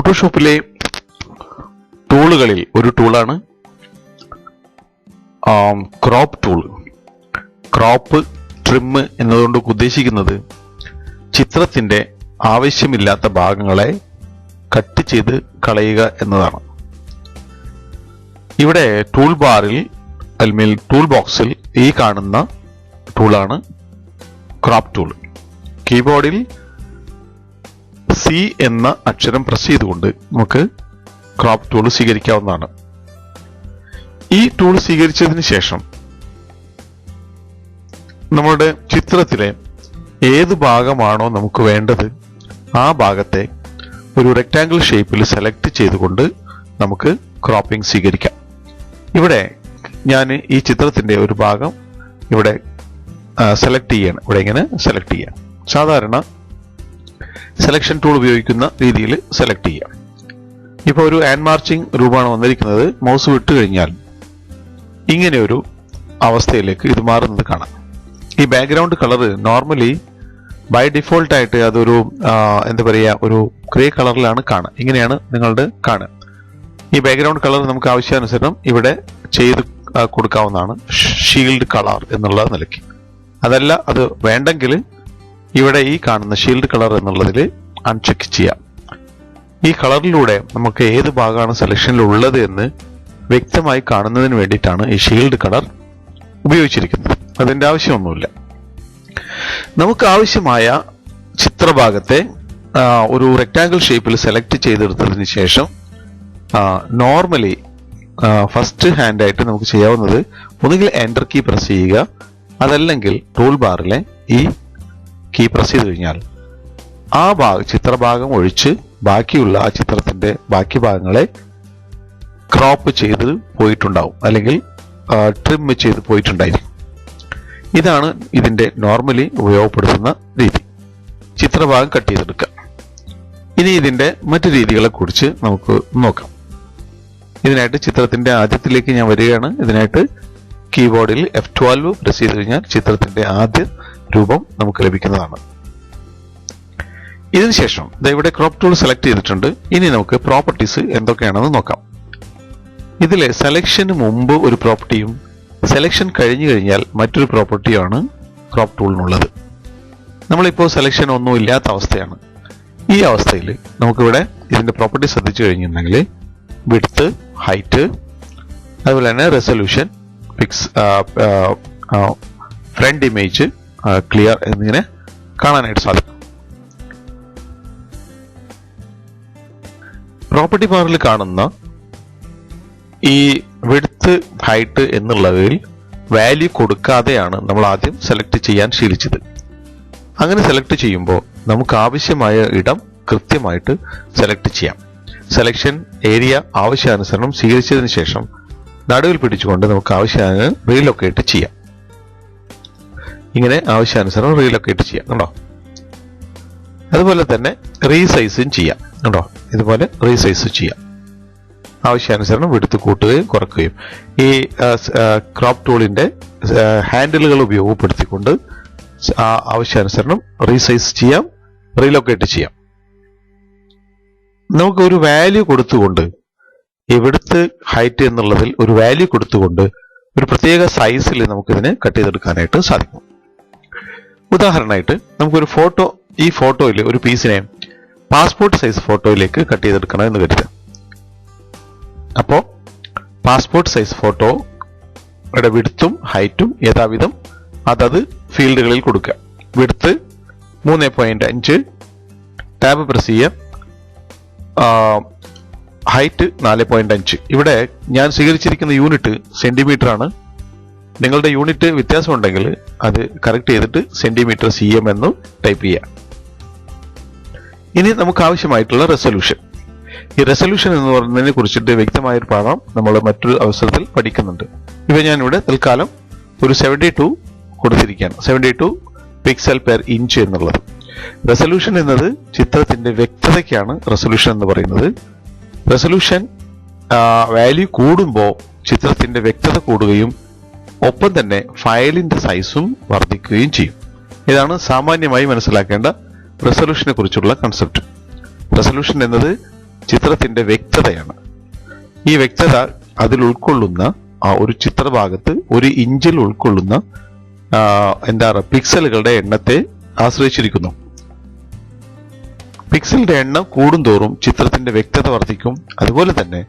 ഫോട്ടോഷോപ്പിലെ ടൂളുകളിൽ ഒരു ടൂളാണ് crop tool. Crop, trim എന്നതുകൊണ്ട് ഉദ്ദേശിക്കുന്നത് ചിത്രത്തിന്റെ ആവശ്യമില്ലാത്ത ഭാഗങ്ങളെ കട്ട് ചെയ്ത് കളയുക എന്നതാണ്. ഇവിടെ ടൂൾ ബാറിൽ അല്ലെങ്കിൽ ടൂൾ ബോക്സിൽ ഈ കാണുന്ന ടൂളാണ് ക്രോപ്പ് ടൂൾ. കീബോർഡിൽ സി എന്ന അക്ഷരം പ്രസ് ചെയ്തുകൊണ്ട് നമുക്ക് ക്രോപ്പ് ടൂൾ സ്വീകരിക്കാവുന്നതാണ്. ഈ ടൂൾ സ്വീകരിച്ചതിന് ശേഷം നമ്മുടെ ചിത്രത്തിലെ ഏത് ഭാഗമാണോ നമുക്ക് വേണ്ടത് ആ ഭാഗത്തെ ഒരു റെക്ടാങ്കിൾ ഷേപ്പിൽ സെലക്ട് ചെയ്തുകൊണ്ട് നമുക്ക് ക്രോപ്പിംഗ് സ്വീകരിക്കാം. ഇവിടെ ഞാൻ ഈ ചിത്രത്തിന്റെ ഒരു ഭാഗം ഇവിടെ സെലക്ട് ചെയ്യണം. ഇവിടെ ഇങ്ങനെ സെലക്ട് ചെയ്യാം. സാധാരണ സെലക്ഷൻ ടൂൾ ഉപയോഗിക്കുന്ന രീതിയിൽ സെലക്ട് ചെയ്യാം. ഇപ്പോൾ ഒരു ആൻഡ് മാർച്ചിങ് രൂപമാണ് വന്നിരിക്കുന്നത്. മൗസ് വിട്ടു കഴിഞ്ഞാൽ ഇങ്ങനെ ഒരു അവസ്ഥയിലേക്ക് ഇത് മാറുന്നത് കാണാം. ഈ background colour normally by default ആയിട്ട് അതൊരു എന്താ പറയുക, ഒരു ഗ്രേ കളറിലാണ് കാണുക. ഇങ്ങനെയാണ് നിങ്ങളുടെ കാണുക. ഈ ബാക്ക്ഗ്രൗണ്ട് കളർ നമുക്ക് ആവശ്യാനുസരണം ഇവിടെ ചെയ്ത് കൊടുക്കാവുന്നതാണ്, ഷീൽഡ് കളർ എന്നുള്ള നിലയ്ക്ക്. അതല്ല അത് വേണ്ടെങ്കിൽ ഇവിടെ ഈ കാണുന്ന ഷീൽഡ് കളർ എന്നുള്ളതിൽ അൺചെക്ക് ചെയ്യാം. ഈ കളറിലൂടെ നമുക്ക് ഏത് ഭാഗമാണ് സെലക്ഷനിൽ ഉള്ളത് എന്ന് വ്യക്തമായി കാണുന്നതിന് വേണ്ടിയിട്ടാണ് ഈ ഷീൽഡ് കളർ ഉപയോഗിച്ചിരിക്കുന്നത്. അതിന്റെ ആവശ്യമൊന്നുമില്ല. നമുക്ക് ആവശ്യമായ ചിത്രഭാഗത്തെ ഒരു റെക്ടാങ്കിൾ ഷേപ്പിൽ സെലക്ട് ചെയ്തെടുത്തതിന് ശേഷം നോർമലി ഫസ്റ്റ് ഹാൻഡ് ആയിട്ട് നമുക്ക് ചെയ്യാവുന്നത് ഒന്നുകിൽ എൻ്റർ കീ പ്രസ് ചെയ്യുക, അതല്ലെങ്കിൽ ടൂൾ ബാറിലെ ഈ കീ പ്രസ് ചെയ്ത് കഴിഞ്ഞാൽ ആ ചിത്രഭാഗം ഒഴിച്ച് ബാക്കിയുള്ള ആ ചിത്രത്തിന്റെ ബാക്കി ഭാഗങ്ങളെ ക്രോപ്പ് ചെയ്ത് പോയിട്ടുണ്ടാവും, അല്ലെങ്കിൽ ട്രിം ചെയ്ത് പോയിട്ടുണ്ടായിരിക്കും. ഇതാണ് ഇതിന്റെ നോർമലി ഉപയോഗപ്പെടുത്തുന്ന രീതി. ചിത്രഭാഗം കട്ട് ചെയ്തെടുക്കുക. ഇനി ഇതിന്റെ മറ്റു രീതികളെ കുറിച്ച് നമുക്ക് നോക്കാം. ഇതിനായിട്ട് ചിത്രത്തിന്റെ ആദ്യത്തിലേക്ക് ഞാൻ വരികയാണ്. ഇതിനായിട്ട് കീബോർഡിൽ F12 പ്രസ് ചെയ്ത് കഴിഞ്ഞാൽ ചിത്രത്തിന്റെ ആദ്യ രൂപം നമുക്ക് ലഭിക്കുന്നതാണ്. ഇതിനുശേഷം ഇവിടെ ക്രോപ്പ് ടൂൾ സെലക്ട് ചെയ്തിട്ടുണ്ട്. ഇനി നമുക്ക് പ്രോപ്പർട്ടീസ് എന്തൊക്കെയാണെന്ന് നോക്കാം. ഇതിലെ സെലക്ഷന് മുമ്പ് ഒരു പ്രോപ്പർട്ടിയും സെലക്ഷൻ കഴിഞ്ഞു കഴിഞ്ഞാൽ മറ്റൊരു പ്രോപ്പർട്ടിയാണ് ക്രോപ്പ് ടൂളിനുള്ളത്. നമ്മളിപ്പോൾ സെലക്ഷൻ ഒന്നും ഇല്ലാത്ത അവസ്ഥയാണ്. ഈ അവസ്ഥയിൽ നമുക്കിവിടെ ഇതിന്റെ പ്രോപ്പർട്ടി ശ്രദ്ധിച്ചു കഴിഞ്ഞിട്ടുണ്ടെങ്കിൽ വിഡ്ത്ത്, ഹൈറ്റ്, അതുപോലെ തന്നെ റെസൊല്യൂഷൻ, ഫ്രണ്ട് ഇമേജ്, ക്ലിയർ എന്നിങ്ങനെ കാണാനായിട്ട് സാധിക്കും. പ്രോപ്പർട്ടി ബാറിൽ കാണുന്ന ഈ വിഡ്ത്ത്, ഹൈറ്റ് എന്നുള്ളതിൽ വാല്യൂ കൊടുക്കാതെയാണ് നമ്മൾ ആദ്യം സെലക്ട് ചെയ്യാൻ ശീലിച്ചത്. അങ്ങനെ സെലക്ട് ചെയ്യുമ്പോൾ നമുക്ക് ആവശ്യമായ ഇടം കൃത്യമായിട്ട് സെലക്ട് ചെയ്യാം. സെലക്ഷൻ ഏരിയ ആവശ്യാനുസരണം സ്വീകരിച്ചതിന് ശേഷം നടുവിൽ പിടിച്ചുകൊണ്ട് നമുക്ക് ആവശ്യാനുസരണം റീലൊക്കേറ്റ് ചെയ്യാം. ഇങ്ങനെ ആവശ്യാനുസരണം റീലൊക്കേറ്റ് ചെയ്യാം. കണ്ടോ? അതുപോലെ തന്നെ റീസൈസും ചെയ്യാം. കണ്ടോ? ഇതുപോലെ റീസൈസ് ചെയ്യാം. ആവശ്യാനുസരണം വിടുത്ത് കൂട്ടുകയും കുറയ്ക്കുകയും. ഈ ക്രോപ്പ് ടൂളിന്റെ ഹാൻഡിലുകൾ ഉപയോഗപ്പെടുത്തിക്കൊണ്ട് ആവശ്യാനുസരണം റീസൈസ് ചെയ്യാം, റീലൊക്കേറ്റ് ചെയ്യാം. നമുക്ക് ഒരു വാല്യൂ കൊടുത്തുകൊണ്ട് ഇവിടുത്തെ ഹൈറ്റ് എന്നുള്ളതിൽ ഒരു വാല്യൂ കൊടുത്തുകൊണ്ട് ഒരു പ്രത്യേക സൈസിൽ നമുക്കിതിനെ കട്ട് ചെയ്തെടുക്കാനായിട്ട് സാധിക്കും. ഉദാഹരണമായിട്ട് നമുക്കൊരു ഫോട്ടോ, ഈ ഫോട്ടോയിൽ ഒരു പീസിനെ പാസ്പോർട്ട് സൈസ് ഫോട്ടോയിലേക്ക് കട്ട് ചെയ്തെടുക്കണം എന്ന് കരുതുക. അപ്പോ പാസ്പോർട്ട് സൈസ് ഫോട്ടോയുടെ വിഡ്ത്തും ഹൈറ്റും യഥാവിധം അതത് ഫീൽഡുകളിൽ കൊടുക്കുക. വിഡ്ത്ത് 3.5, ടാബ് പ്രസ് ചെയ്യുക. ഹൈറ്റ് 4.5. ഇവിടെ ഞാൻ സ്വീകരിച്ചിരിക്കുന്ന യൂണിറ്റ് സെന്റിമീറ്റർ ആണ്. നിങ്ങളുടെ യൂണിറ്റ് വ്യത്യാസമുണ്ടെങ്കിൽ അത് കറക്റ്റ് ചെയ്തിട്ട് സെന്റിമീറ്റർ CM എന്ന് ടൈപ്പ് ചെയ്യുക. ഇനി നമുക്ക് ആവശ്യമായിട്ടുള്ള റെസൊല്യൂഷൻ. ഈ റെസൊല്യൂഷൻ എന്ന് പറയുന്നതിനെ കുറിച്ചിട്ട് വ്യക്തമായൊരു പാഠം നമ്മൾ മറ്റൊരു അവസരത്തിൽ പഠിക്കുന്നുണ്ട്. ഇവ ഞാനിവിടെ തൽക്കാലം ഒരു 72 കൊടുത്തിരിക്കുകയാണ്. 72 പിക്സൽ പെർ ഇഞ്ച് എന്നുള്ളത്. റെസൊല്യൂഷൻ എന്നത് ചിത്രത്തിന്റെ വ്യക്തതയ്ക്കാണ് റെസൊല്യൂഷൻ എന്ന് പറയുന്നത്. റെസൊല്യൂഷൻ വാല്യൂ കൂടുമ്പോൾ ചിത്രത്തിന്റെ വ്യക്തത കൂടുകയും ഒപ്പം തന്നെ ഫയലിന്റെ സൈസും വർദ്ധിക്കുകയും ചെയ്യും. ഇതാണ് സാമാന്യമായി മനസ്സിലാക്കേണ്ട റെസൊല്യൂഷനെ കുറിച്ചുള്ള കൺസെപ്റ്റ്. റെസൊല്യൂഷൻ എന്നത് ചിത്രത്തിന്റെ വ്യക്തതയാണ്. ഈ വ്യക്തത അതിൽ ഉൾക്കൊള്ളുന്ന ഒരു ചിത്രഭാഗത്ത് 1 ഇഞ്ചിൽ ഉൾക്കൊള്ളുന്ന പിക്സലുകളുടെ എണ്ണത്തെ ആശ്രയിച്ചിരിക്കുന്നു. പിക്സലിന്റെ എണ്ണം കൂടുന്തോറും ചിത്രത്തിന്റെ വ്യക്തത വർദ്ധിക്കും. അതുപോലെ തന്നെ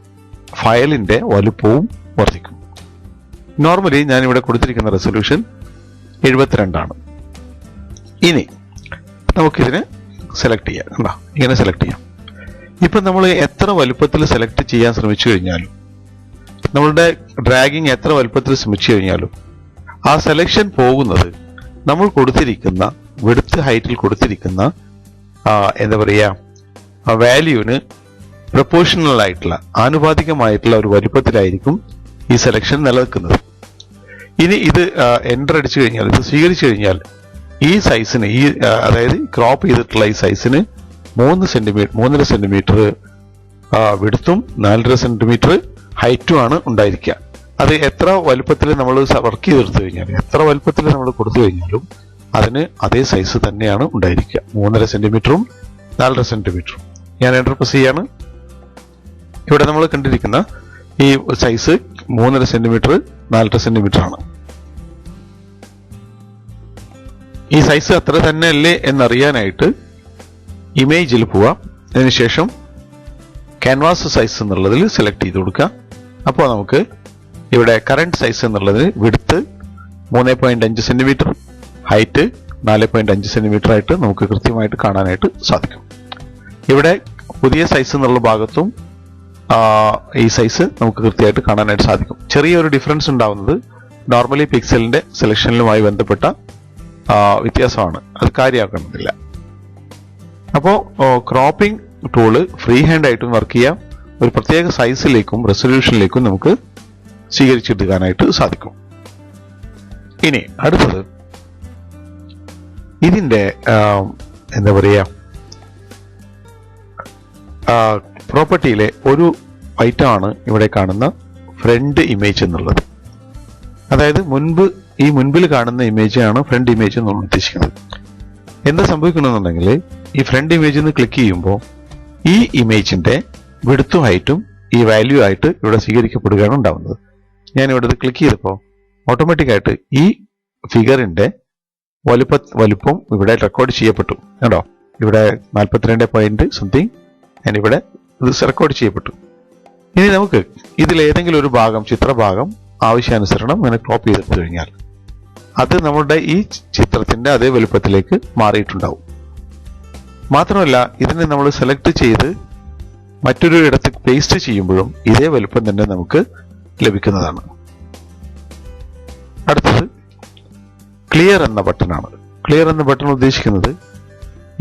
ഫയലിന്റെ വലുപ്പവും വർദ്ധിക്കും. നോർമലി ഞാൻ ഇവിടെ കൊടുത്തിരിക്കുന്ന റെസൊല്യൂഷൻ 72 ആണ്. ഇനി നമുക്കിതിനെ സെലക്ട് ചെയ്യാം. ഇങ്ങനെ സെലക്ട് ചെയ്യാം. ഇപ്പൊ നമ്മൾ എത്ര വലുപ്പത്തിൽ സെലക്ട് ചെയ്യാൻ ശ്രമിച്ചു കഴിഞ്ഞാലും, നമ്മളുടെ ഡ്രാഗിങ് എത്ര വലുപ്പത്തിൽ ശ്രമിച്ചു കഴിഞ്ഞാലും ആ സെലക്ഷൻ പോകുന്നത് നമ്മൾ കൊടുത്തിരിക്കുന്ന വിഡ്ത്ത് ഹൈറ്റിൽ കൊടുത്തിരിക്കുന്ന വാല്യൂവിന് പ്രൊപ്പോർഷണൽ ആയിട്ടുള്ള ആനുപാതികമായിട്ടുള്ള ഒരു വലുപ്പത്തിലായിരിക്കും ഈ സെലക്ഷൻ നിലനിൽക്കുന്നത്. ഇനി ഇത് എൻ്റർ അടിച്ചു കഴിഞ്ഞാൽ, ഇത് സ്വീകരിച്ചു കഴിഞ്ഞാൽ ഈ സൈസിന് അതായത് ക്രോപ്പ് ചെയ്തിട്ടുള്ള ഈ സൈസിന് 3.5 സെന്റിമീറ്റർ വിഡ്ത്തും 4.5 സെന്റിമീറ്റർ ഹൈറ്റും ആണ് ഉണ്ടായിരിക്കുക. അത് എത്ര വലുപ്പത്തിൽ നമ്മൾ വർക്ക് ചെയ്തെടുത്തു കഴിഞ്ഞാൽ, എത്ര വലുപ്പത്തിൽ നമ്മൾ കൊടുത്തു കഴിഞ്ഞാലും അതിന് അതേ സൈസ് തന്നെയാണ് ഉണ്ടായിരിക്കുക. 3.5 സെന്റിമീറ്ററും 4.5 സെന്റിമീറ്ററും. ഞാൻ എൻ്റർ പ്രസ് ചെയ്യാണ്. ഇവിടെ നമ്മൾ കണ്ടിരിക്കുന്ന ഈ സൈസ് 3.5 സെന്റിമീറ്റർ 4.5 സെന്റിമീറ്റർ ആണ്. ഈ സൈസ് അത്ര തന്നെ അല്ലേ എന്നറിയാനായിട്ട് ഇമേജിൽ പോവാം. അതിനുശേഷം ക്യാൻവാസ് സൈസ് എന്നുള്ളതിൽ സെലക്ട് ചെയ്ത് കൊടുക്കുക. അപ്പോൾ നമുക്ക് ഇവിടെ കറന്റ് സൈസ് എന്നുള്ളതിൽ വിഡ്ത്ത് 3.5 സെന്റിമീറ്റർ, ഹൈറ്റ് 4.5 സെന്റിമീറ്റർ ആയിട്ട് നമുക്ക് കൃത്യമായിട്ട് കാണാനായിട്ട് സാധിക്കും. ഇവിടെ പുതിയ സൈസ് എന്നുള്ള ഭാഗത്തും ഈ സൈസ് നമുക്ക് കൃത്യമായിട്ട് കാണാനായിട്ട് സാധിക്കും. ചെറിയൊരു ഡിഫറൻസ് ഉണ്ടാവുന്നത് നോർമലി പിക്സലിന്റെ സെലക്ഷനിലുമായി ബന്ധപ്പെട്ട വ്യത്യാസമാണ്. അത് കാര്യമാക്കണമെന്നില്ല. അപ്പോൾ ക്രോപ്പിംഗ് ടൂള് ഫ്രീ ഹാൻഡ് ആയിട്ടും വർക്ക് ചെയ്യാം. ഒരു പ്രത്യേക സൈസിലേക്കും റെസൊല്യൂഷനിലേക്കും നമുക്ക് സ്വീകരിച്ചെടുക്കാനായിട്ട് സാധിക്കും. ഇനി അടുത്തത് ഇതിന്റെ പ്രോപ്പർട്ടിയിലെ ഒരു ഐറ്റം ആണ് ഇവിടെ കാണുന്ന ഫ്രണ്ട് ഇമേജ് എന്നുള്ളത്. അതായത് മുൻപിൽ കാണുന്ന ഇമേജ് ആണ് ഫ്രണ്ട് ഇമേജ് എന്ന് നമ്മൾ ഉദ്ദേശിക്കുന്നത്. എന്താ സംഭവിക്കണമെന്നുണ്ടെങ്കിൽ ഈ ഫ്രണ്ട് ഇമേജിൽ നിന്ന് ക്ലിക്ക് ചെയ്യുമ്പോൾ ഈ ഇമേജിന്റെ വിഡ്ത്തും ഹൈറ്റും ഈ വാല്യൂ ആയിട്ട് ഇവിടെ സ്വീകരിക്കപ്പെടുകയാണ് ഉണ്ടാവുന്നത്. ഞാൻ ഇവിടെ ക്ലിക്ക് ചെയ്തപ്പോൾ ഓട്ടോമാറ്റിക്കായിട്ട് ഈ ഫിഗറിന്റെ വലുപ്പം ഇവിടെ റെക്കോർഡ് ചെയ്യപ്പെട്ടു. കേട്ടോ, ഇവിടെ 42 പോയിന്റ് സംതിങ് ഞാൻ ഇവിടെ ഇത് റെക്കോർഡ് ചെയ്യപ്പെട്ടു. ഇനി നമുക്ക് ഇതിലേതെങ്കിലും ഒരു ഭാഗം, ചിത്രഭാഗം ആവശ്യാനുസരണം ഇങ്ങനെ ക്രോപ്പ് ചെയ്തെടുത്തു കഴിഞ്ഞാൽ അത് നമ്മുടെ ഈ ചിത്രത്തിന്റെ അതേ വലുപ്പത്തിലേക്ക് മാറിയിട്ടുണ്ടാവും. മാത്രമല്ല ഇതിനെ നമ്മൾ സെലക്ട് ചെയ്ത് മറ്റൊരു ഇടത്ത് പേസ്റ്റ് ചെയ്യുമ്പോഴും ഇതേ വലുപ്പം തന്നെ നമുക്ക് ലഭിക്കുന്നതാണ്. അടുത്തത് ക്ലിയർ എന്ന ബട്ടണാണ്. ക്ലിയർ എന്ന ബട്ടൺ ഉദ്ദേശിക്കുന്നത്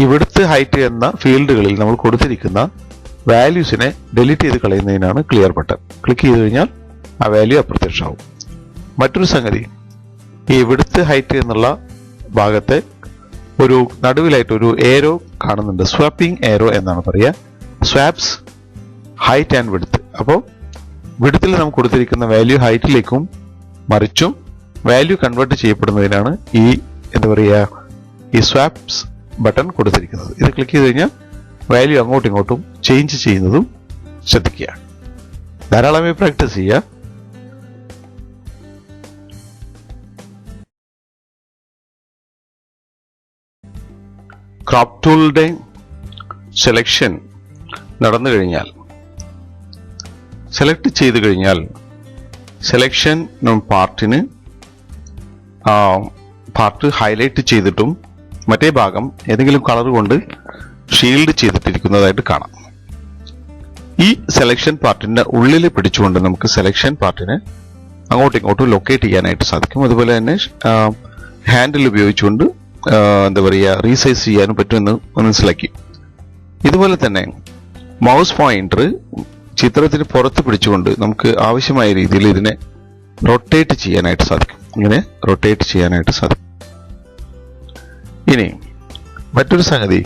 ഈ വിഡ്ത്ത് ഹൈറ്റ് എന്ന ഫീൽഡുകളിൽ നമ്മൾ കൊടുത്തിരിക്കുന്ന വാല്യൂസിനെ ഡിലീറ്റ് ചെയ്ത് കളയുന്നതിനാണ് ക്ലിയർ ബട്ടൺ. ക്ലിക്ക് ചെയ്ത് കഴിഞ്ഞാൽ ആ വാല്യൂ അപ്രത്യക്ഷമാവും. മറ്റൊരു സംഗതി, ഈ വിഡ്ത്ത് ഹൈറ്റ് എന്നുള്ള ഭാഗത്തെ ഒരു നടുവിലായിട്ട് ഒരു ഏരോ കാണുന്നുണ്ട്. സ്വാപ്പിംഗ് ഏരോ എന്നാണ് പറയുക. Swaps height and width. അപ്പോൾ വിഡ്ത്തിൽ നമുക്ക് കൊടുത്തിരിക്കുന്ന വാല്യൂ ഹൈറ്റിലേക്കും മറിച്ചും വാല്യൂ കൺവേർട്ട് ചെയ്യപ്പെടുന്നതിനാണ് ഈ സ്വാപ്സ് ബട്ടൺ കൊടുത്തിരിക്കുന്നത്. ഇത് ക്ലിക്ക് ചെയ്ത് കഴിഞ്ഞാൽ വാല്യൂ അങ്ങോട്ടും ഇങ്ങോട്ടും ചേഞ്ച് ചെയ്യുന്നതും ശ്രദ്ധിക്കുക. ധാരാളമായി പ്രാക്ടീസ് ചെയ്യുക. ക്രോപ്പ് ടൂളിന്റെ സെലക്ഷൻ നടന്നു കഴിഞ്ഞാൽ, സെലക്ട് ചെയ്തു കഴിഞ്ഞാൽ സെലക്ഷൻ പാർട്ട് ഹൈലൈറ്റ് ചെയ്തിട്ടും മറ്റേ ഭാഗം ഏതെങ്കിലും കളർ കൊണ്ട് ഷീൽഡ് ചെയ്തിട്ടിരിക്കുന്നതായിട്ട് കാണാം. ഈ സെലക്ഷൻ പാർട്ടിന്റെ ഉള്ളിൽ പിടിച്ചുകൊണ്ട് നമുക്ക് സെലക്ഷൻ പാർട്ടിനെ അങ്ങോട്ടും ഇങ്ങോട്ടും ലൊക്കേറ്റ് ചെയ്യാനായിട്ട് സാധിക്കും. അതുപോലെ തന്നെ ഹാൻഡിൽ ഉപയോഗിച്ചുകൊണ്ട് റീസൈസ് ചെയ്യാനും പറ്റുമെന്ന് മനസ്സിലാക്കി. ഇതുപോലെ തന്നെ മൗസ് പോയിന്റർ ചിത്രത്തിന് പുറത്ത് പിടിച്ചുകൊണ്ട് നമുക്ക് ആവശ്യമായ രീതിയിൽ ഇതിനെ റൊട്ടേറ്റ് ചെയ്യാനായിട്ട് സാധിക്കും. ഇങ്ങനെ റൊട്ടേറ്റ് ചെയ്യാനായിട്ട് സാധിക്കും. ഇനി മറ്റൊരു സംഗതി,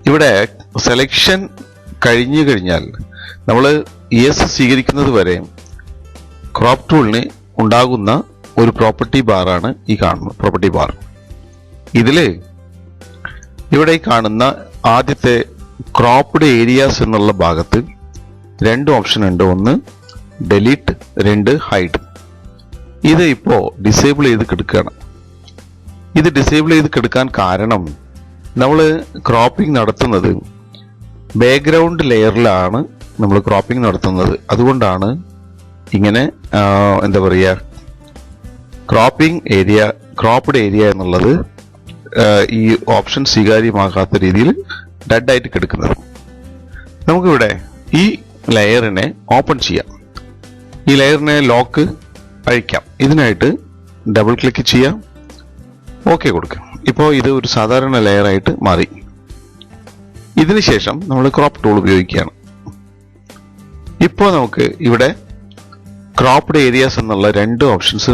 ഇവിടെ സെലക്ഷൻ കഴിഞ്ഞു കഴിഞ്ഞാൽ നമ്മൾ യെസ് സ്വീകരിക്കുന്നത് വരെ ക്രോപ്പ് ടൂളിന് ഉണ്ടാകുന്ന ഒരു പ്രോപ്പർട്ടി ബാറാണ് ഈ കാണുന്ന പ്രോപ്പർട്ടി ബാർ. ഇവിടെ ഈ കാണുന്ന ആദ്യത്തെ ക്രോപ്ഡ് ഏരിയാസ് എന്നുള്ള ഭാഗത്ത് രണ്ട് ഓപ്ഷൻ ഉണ്ട്. ഒന്ന് ഡെലീറ്റ്, രണ്ട് ഹൈഡ്. ഇത് ഇപ്പോ ഡിസേബിൾ ചെയ്ത് കിടക്കുകയാണ്. ഇത് ഡിസേബിൾ ചെയ്ത് കിടക്കാൻ കാരണം നമ്മൾ ക്രോപ്പിംഗ് നടത്തുന്നത് ബാക്ക്ഗ്രൗണ്ട് ലെയറിലാണ് നമ്മൾ ക്രോപ്പിംഗ് നടത്തുന്നത്. അതുകൊണ്ടാണ് ഇങ്ങനെ എന്താ പറയുക, ക്രോപ്ഡ് ഏരിയ എന്നുള്ളത് ഈ ഓപ്ഷൻ സ്വീകാര്യമാകാത്ത രീതിയിൽ ഡെഡ് ആയിട്ട് കിടക്കുന്നത്. നമുക്കിവിടെ ഈ ലെയറിനെ ഓപ്പൺ ചെയ്യാം. ഈ ലെയറിനെ ലോക്ക് അഴിക്കാം. ഇതിനായിട്ട് ഡബിൾ ക്ലിക്ക് ചെയ്യാം, ഓക്കെ കൊടുക്കാം. ഇപ്പോൾ ഇത് ഒരു സാധാരണ ലെയറായിട്ട് മാറി. ഇതിനുശേഷം നമ്മൾ ക്രോപ്പ് ടൂൾ ഉപയോഗിക്കുകയാണ്. ഇപ്പോൾ നമുക്ക് ഇവിടെ ക്രോപ്ഡ് ഏരിയാസ് എന്നുള്ള രണ്ട് ഓപ്ഷൻസ്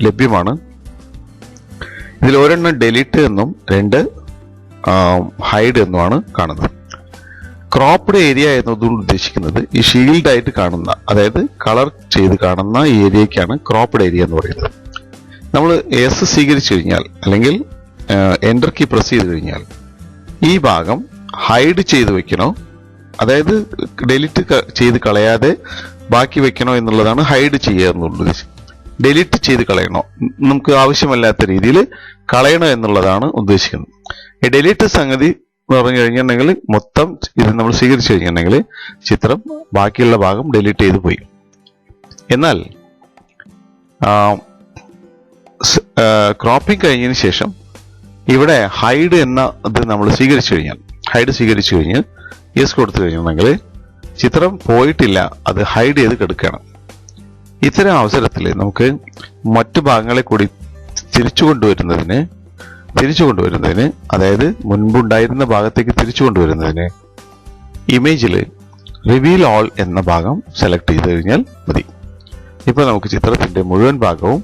ലഭ്യമാണ്. ഇതിൽ ഒരെണ്ണം ഡെലീറ്റ് എന്നും രണ്ട് ഹൈഡ് എന്നുമാണ് കാണുന്നത്. ക്രോപ്ഡ് ഏരിയ എന്നതുകൊണ്ട് ഉദ്ദേശിക്കുന്നത് ഈ ഷീൽഡ് ആയിട്ട് കാണുന്ന, അതായത് കളർ ചെയ്ത് കാണുന്ന ഏരിയയ്ക്കാണ് ക്രോപ്ഡ് ഏരിയ എന്ന് പറയുന്നത്. നമ്മൾ എസ് സ്വീകരിച്ചു കഴിഞ്ഞാൽ അല്ലെങ്കിൽ എൻ്റർ കീ പ്രസ് ചെയ്ത് കഴിഞ്ഞാൽ ഈ ഭാഗം ഹൈഡ് ചെയ്ത് വെക്കണോ, അതായത് ഡെലിറ്റ് ചെയ്ത് കളയാതെ ബാക്കി വെക്കണോ എന്നുള്ളതാണ് ഹൈഡ് ചെയ്യുക എന്നുള്ളത്. ഡെലിറ്റ് ചെയ്ത് കളയണോ, നമുക്ക് ആവശ്യമല്ലാത്ത രീതിയിൽ കളയണോ എന്നുള്ളതാണ് ഉദ്ദേശിക്കുന്നത്. ഈ ഡെലിറ്റ് സംഗതി എന്ന് പറഞ്ഞു കഴിഞ്ഞിട്ടുണ്ടെങ്കിൽ മൊത്തം ഇത് നമ്മൾ സ്വീകരിച്ചു കഴിഞ്ഞിട്ടുണ്ടെങ്കിൽ ചിത്രം ബാക്കിയുള്ള ഭാഗം ഡെലിറ്റ് ചെയ്ത് പോയി. എന്നാൽ ക്രോപ്പിംഗ് കഴിഞ്ഞതിന് ശേഷം ഇവിടെ ഹൈഡ് എന്ന ഇത് നമ്മൾ സ്വീകരിച്ചു കഴിഞ്ഞാൽ യെസ് കൊടുത്തു കഴിഞ്ഞിട്ടുണ്ടെങ്കിൽ ചിത്രം പോയിട്ടില്ല, അത് ഹൈഡ് ചെയ്ത് കിടക്കുകയാണ്. ഇത്തരം അവസരത്തിൽ നമുക്ക് മറ്റു ഭാഗങ്ങളെ കൂടി തിരിച്ചു കൊണ്ടുവരുന്നതിന് അതായത് മുൻപുണ്ടായിരുന്ന ഭാഗത്തേക്ക് തിരിച്ചു കൊണ്ടുവരുന്നതിന് ഇമേജിൽ റിവീൽ ഓൾ എന്ന ഭാഗം സെലക്ട് ചെയ്ത് കഴിഞ്ഞാൽ മതി. ഇപ്പൊ നമുക്ക് ചിത്രത്തിന്റെ മുഴുവൻ ഭാഗവും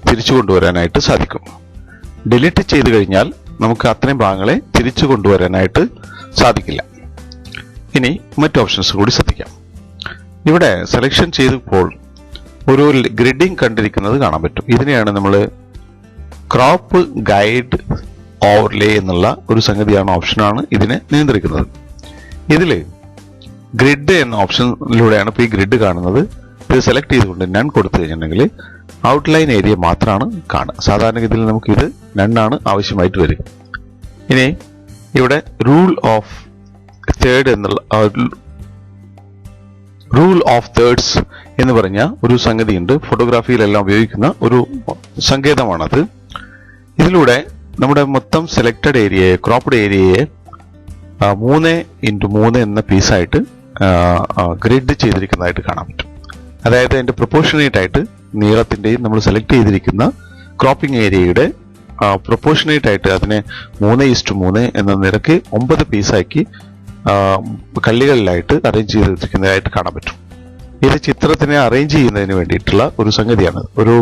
തിരിച്ചു കൊണ്ടുവരാനായിട്ട് സാധിക്കും. ഡിലീറ്റ് ചെയ്ത് കഴിഞ്ഞാൽ നമുക്ക് അത്രയും ഭാഗങ്ങളെ തിരിച്ചു കൊണ്ടുവരാനായിട്ട് സാധിക്കില്ല. ഇനി മറ്റു ഓപ്ഷൻസ് കൂടി ശ്രദ്ധിക്കാം. ഇവിടെ സെലക്ഷൻ ചെയ്തപ്പോൾ ഒരു ഗ്രിഡിംഗ് കണ്ടിരിക്കുന്നത് കാണാൻ പറ്റും. ഇതിനെയാണ് നമ്മൾ ക്രോപ്പ് ഗൈഡ് ഓവർലേ എന്നുള്ള ഒരു സംഗതിയാണ്, ഓപ്ഷനാണ് ഇതിനെ നിയന്ത്രിക്കുന്നത്. ഇതിൽ ഗ്രിഡ് എന്ന ഓപ്ഷനിലൂടെയാണ് ഇപ്പോൾ ഈ ഗ്രിഡ് കാണുന്നത്. ഇത് സെലക്ട് ചെയ്തുകൊണ്ട് നൺ കൊടുത്തു കഴിഞ്ഞിട്ടുണ്ടെങ്കിൽ ഔട്ട്ലൈൻ ഏരിയ മാത്രമാണ് കാണുക. സാധാരണഗതിയിൽ നമുക്ക് ഇത് നണ്ണാണ് ആവശ്യമായിട്ട് വരിക. ഇനി ഇവിടെ റൂൾ ഓഫ് തേർഡ്സ് എന്ന് പറഞ്ഞ ഒരു സംഗതിയുണ്ട്. ഫോട്ടോഗ്രാഫിയിലെല്ലാം ഉപയോഗിക്കുന്ന ഒരു സങ്കേതമാണത്. ഇതിലൂടെ നമ്മുടെ മൊത്തം സെലക്ടഡ് ഏരിയയെ, ക്രോപ്ഡ് ഏരിയയെ 3x3 എന്ന പീസായിട്ട് ഗ്രിഡ് ചെയ്തിരിക്കുന്നതായിട്ട് കാണാൻ പറ്റും. അതായത് അതിന്റെ പ്രൊപ്പോർഷനേറ്റ് ആയിട്ട് നീളത്തിന്റെയും നമ്മൾ സെലക്ട് ചെയ്തിരിക്കുന്ന ക്രോപ്പിംഗ് ഏരിയയുടെ പ്രൊപ്പോർഷനേറ്റ് ആയിട്ട് അതിനെ 3:3 എന്ന നിരക്ക് 9 പീസാക്കി കള്ളികളിലായിട്ട് അറേഞ്ച് ചെയ്തിരിക്കുന്നതായിട്ട് കാണാൻ പറ്റും. ഇത് ചിത്രത്തിനെ അറേഞ്ച് ചെയ്യുന്നതിന് വേണ്ടിയിട്ടുള്ള ഒരു സംഗതിയാണ്. ഒരു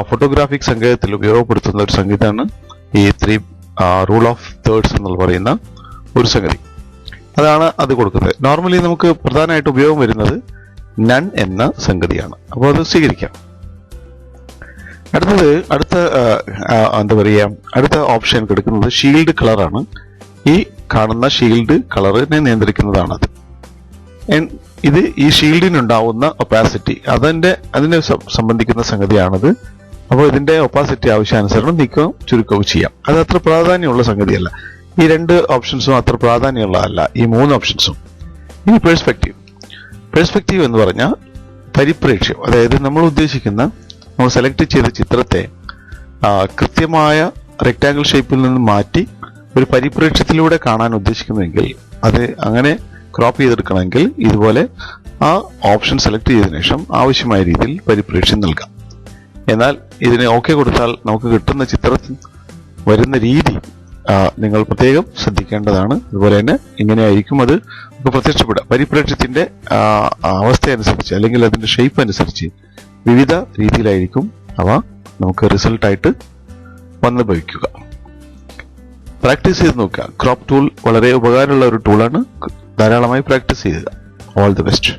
ഫോട്ടോഗ്രാഫിക് സങ്കേതത്തിൽ ഉപയോഗപ്പെടുത്തുന്ന ഒരു സംഗതിയാണ് ഈ റൂൾ ഓഫ് തേർഡ്സ് എന്ന് പറയുന്ന ഒരു സംഗതി. അതാണ് അത് കൊടുക്കുന്നത്. നോർമലി നമുക്ക് പ്രധാനമായിട്ട് ഉപയോഗം വരുന്നത് നൺ എന്ന സംഗതിയാണ്. അപ്പോൾ അത് സ്വീകരിക്കാം. അടുത്ത ഓപ്ഷൻ കൊടുക്കുന്നത് ഷീൽഡ് കളറാണ്. ഈ കാണുന്ന ഷീൽഡ് കളറിനെ നിയന്ത്രിക്കുന്നതാണത്. ഇത് ഈ ഷീൽഡിനുണ്ടാവുന്ന ഒപ്പാസിറ്റി അതിനെ സംബന്ധിക്കുന്ന സംഗതിയാണത്. അപ്പോൾ ഇതിന്റെ ഒപ്പാസിറ്റി ആവശ്യാനുസരണം നീക്കവും ചുരുക്കവും ചെയ്യാം. അത് അത്ര പ്രാധാന്യമുള്ള സംഗതിയല്ല. ഈ രണ്ട് ഓപ്ഷൻസും അത്ര പ്രാധാന്യമുള്ളതല്ല, ഈ 3 ഓപ്ഷൻസും. ഇനി പെർസ്പെക്റ്റീവ് എന്ന് പറഞ്ഞാൽ പരിപ്രേക്ഷ്യം. അതായത് നമ്മൾ സെലക്ട് ചെയ്ത ചിത്രത്തെ കൃത്യമായ റെക്ടാങ്കിൾ ഷേപ്പിൽ നിന്ന് മാറ്റി ഒരു പരിപ്രേക്ഷ്യത്തിലൂടെ കാണാൻ ഉദ്ദേശിക്കുന്നുവെങ്കിൽ, അത് അങ്ങനെ ക്രോപ്പ് ചെയ്തെടുക്കണമെങ്കിൽ ഇതുപോലെ ആ ഓപ്ഷൻ സെലക്ട് ചെയ്തതിനു ശേഷം ആവശ്യമായ രീതിയിൽ പരിപ്രേക്ഷ്യം നൽകാം. എന്നാൽ ഇതിനെ ഓക്കെ കൊടുത്താൽ നമുക്ക് കിട്ടുന്ന ചിത്രത്തിൽ വരുന്ന രീതി നിങ്ങൾ പ്രത്യേകം ശ്രദ്ധിക്കേണ്ടതാണ്. അതുപോലെ തന്നെ ഇങ്ങനെയായിരിക്കും അത് പ്രത്യക്ഷപ്പെടുക. പരിപ്രേക്ഷ്യത്തിന്റെ അവസ്ഥ അനുസരിച്ച് അല്ലെങ്കിൽ അതിന്റെ ഷേപ്പ് അനുസരിച്ച് വിവിധ രീതിയിലായിരിക്കും അവ നമുക്ക് റിസൾട്ടായിട്ട് വന്നു ഭവിക്കുക. പ്രാക്ടീസ് ചെയ്ത് നോക്കുക. ക്രോപ്പ് ടൂൾ വളരെ ഉപകാരമുള്ള ഒരു ടൂളാണ്. ധാരാളമായി പ്രാക്ടീസ് ചെയ്യുക. All the best.